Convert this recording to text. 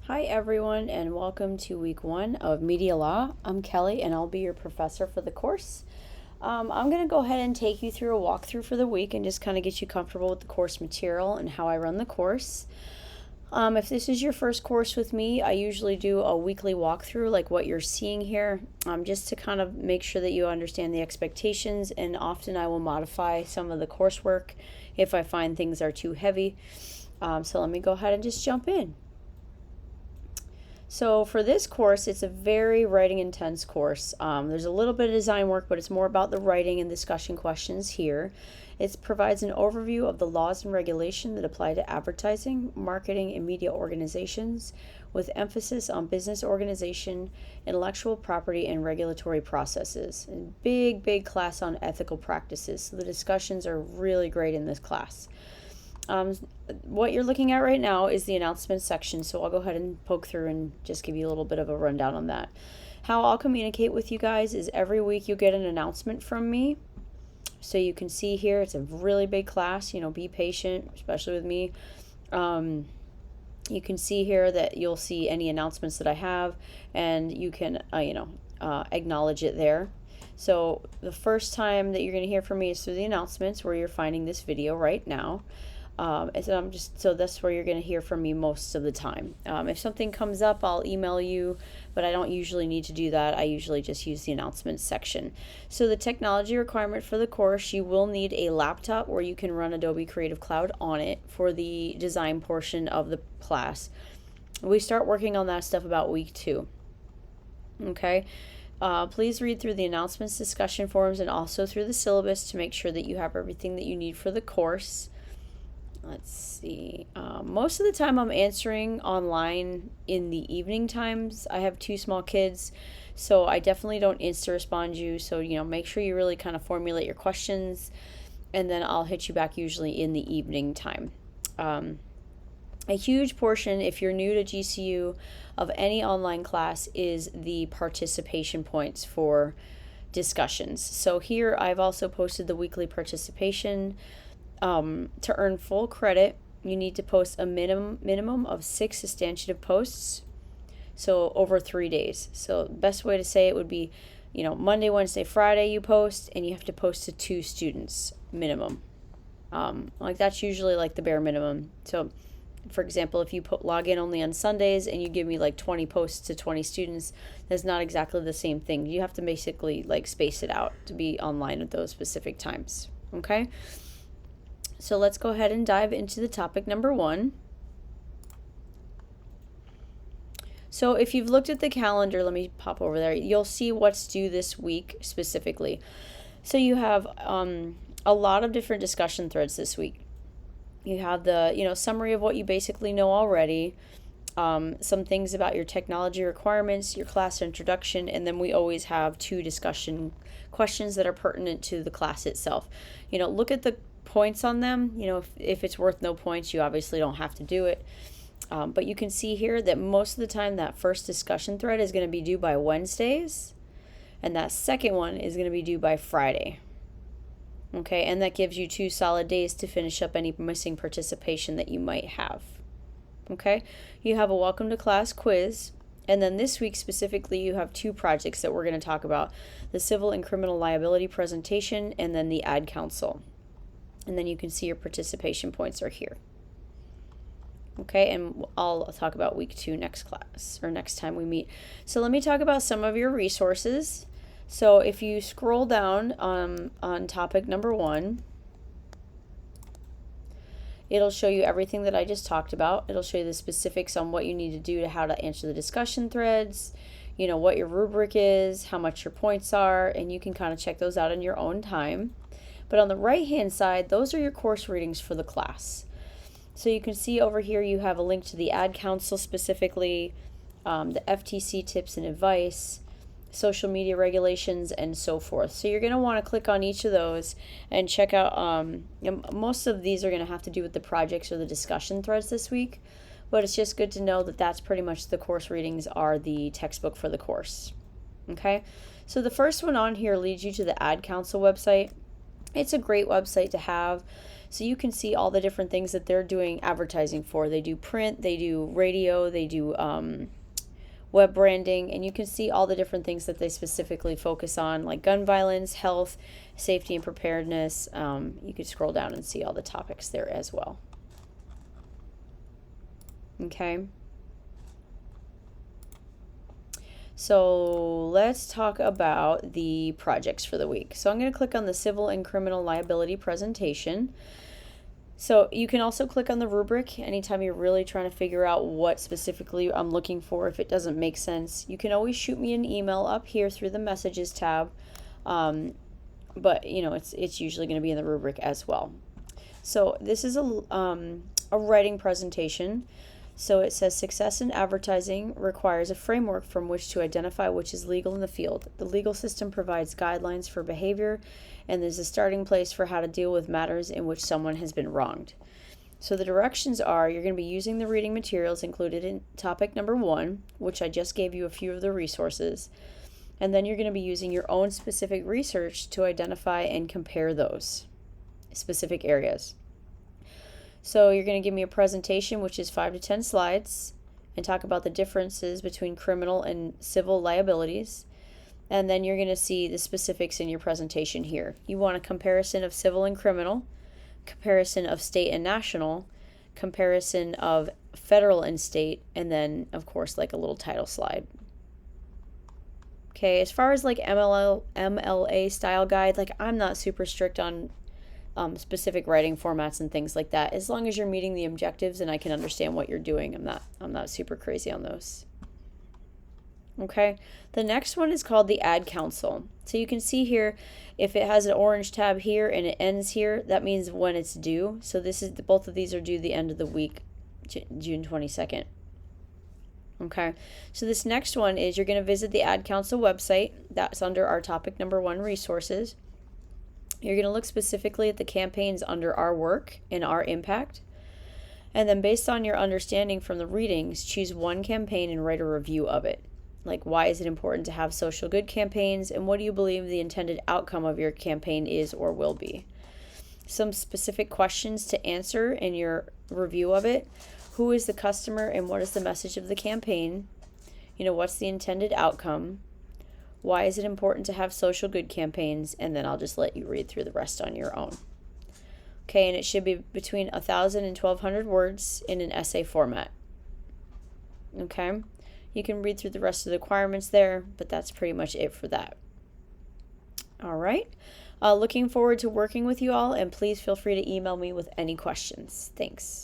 Hi everyone, and welcome to week 1 of Media Law. I'm Kelly and I'll be your professor for the course. I'm going to go ahead and take you through a walkthrough for the week and just kind of get you comfortable with the course material and how I run the course. If this is your first course with me, I usually do a weekly walkthrough like what you're seeing here, just to kind of make sure that you understand the expectations, and often I will modify some of the coursework if I find things are too heavy. So let me go ahead and just jump in. So for this course, it's a very writing intense course. There's a little bit of design work, but it's more about the writing and discussion questions here. It provides an overview of the laws and regulation that apply to advertising, marketing, and media organizations, with emphasis on business organization, intellectual property, and regulatory processes. And big class on ethical practices. So the discussions are really great in this class. What you're looking at right now is the announcements section, so I'll go ahead and poke through and just give you a little bit of a rundown on that. How I'll communicate with you guys is every week you get an announcement from me. So you can see here, it's a really big class, be patient, especially with me. You can see here that you'll see any announcements that I have, and you can, acknowledge it there. So the first time that you're going to hear from me is through the announcements, where you're finding this video right now. So that's where you're going to hear from me most of the time. If something comes up, I'll email you, but I don't usually need to do that. I usually just use the announcements section. So the technology requirement for the course, you will need a laptop where you can run Adobe Creative Cloud on it for the design portion of the class. We start working on that stuff about week 2. Okay. Please read through the announcements, discussion forums, and also through the syllabus to make sure that you have everything that you need for the course. Let's see. Most of the time I'm answering online in the evening times. I have 2 small kids, so I definitely don't insta-respond you. So, make sure you really kind of formulate your questions, and then I'll hit you back usually in the evening time. A huge portion, if you're new to GCU, of any online class is the participation points for discussions. So here I've also posted the weekly participation. To earn full credit, you need to post a minimum of 6 substantive posts, so over 3 days. So the best way to say it would be, Monday, Wednesday, Friday you post, and you have to post to 2 students minimum. That's usually like the bare minimum. So for example, if you log in only on Sundays and you give me like 20 posts to 20 students, that's not exactly the same thing. You have to basically space it out to be online at those specific times. Okay? So let's go ahead and dive into the topic number 1. So if you've looked at the calendar, let me pop over there, you'll see what's due this week specifically. So you have a lot of different discussion threads this week. You have the summary of what you basically know already, some things about your technology requirements, your class introduction, and then we always have 2 discussion questions that are pertinent to the class itself. Look at the points on them. If it's worth no points, you obviously don't have to do it. But you can see here that most of the time that first discussion thread is going to be due by Wednesdays, and that second one is going to be due by Friday. Okay, and that gives you 2 solid days to finish up any missing participation that you might have. Okay, you have a welcome to class quiz, and then this week specifically you have 2 projects that we're going to talk about: the civil and criminal liability presentation, and then the ad council. And then you can see your participation points are here. Okay, and I'll talk about week 2 next class, or next time we meet. So let me talk about some of your resources. So if you scroll down on topic number 1, it'll show you everything that I just talked about. It'll show you the specifics on what you need to do to how to answer the discussion threads, what your rubric is, how much your points are, and you can kind of check those out in your own time. But on the right-hand side, those are your course readings for the class. So you can see over here you have a link to the ad council specifically, the FTC tips and advice, social media regulations, and so forth. So you're going to want to click on each of those and check out, most of these are going to have to do with the projects or the discussion threads this week, but it's just good to know that that's pretty much the course readings are the textbook for the course. Okay, so the first one on here leads you to the ad council website. It's a great website to have. So you can see all the different things that they're doing advertising for. They do print, they do radio, they do web branding, and you can see all the different things that they specifically focus on, like gun violence, health, safety, and preparedness. You could scroll down and see all the topics there as well. Okay. So let's talk about the projects for the week. So I'm going to click on the civil and criminal liability presentation. So you can also click on the rubric anytime you're really trying to figure out what specifically I'm looking for. If it doesn't make sense, you can always shoot me an email up here through the messages tab. But you know, it's usually going to be in the rubric as well. So this is a writing presentation. So it says success in advertising requires a framework from which to identify which is legal in the field. The legal system provides guidelines for behavior, and there's a starting place for how to deal with matters in which someone has been wronged. So the directions are, you're going to be using the reading materials included in topic number 1, which I just gave you a few of the resources. And then you're going to be using your own specific research to identify and compare those specific areas. So you're going to give me a presentation, which is 5 to 10 slides, and talk about the differences between criminal and civil liabilities. And then you're going to see the specifics in your presentation here. You want a comparison of civil and criminal, comparison of state and national, comparison of federal and state, and then, of course, like a little title slide. Okay, as far as like MLA style guide, like I'm not super strict on specific writing formats and things like that. As long as you're meeting the objectives and I can understand what you're doing, I'm not super crazy on those. Okay, the next one is called the Ad Council. So you can see here, if it has an orange tab here and it ends here, that means when it's due. So both of these are due the end of the week, June 22nd. Okay, so this next one is you're going to visit the Ad Council website. That's under our topic number 1, resources. You're going to look specifically at the campaigns under our work and our impact. And then based on your understanding from the readings, choose one campaign and write a review of it. Like, why is it important to have social good campaigns, and what do you believe the intended outcome of your campaign is or will be? Some specific questions to answer in your review of it. Who is the customer and what is the message of the campaign? You know, what's the intended outcome? Why is it important to have social good campaigns? And then I'll just let you read through the rest on your own. Okay, and it should be between 1,000 and 1,200 words in an essay format. Okay, you can read through the rest of the requirements there, but that's pretty much it for that. All right, looking forward to working with you all, and please feel free to email me with any questions. Thanks.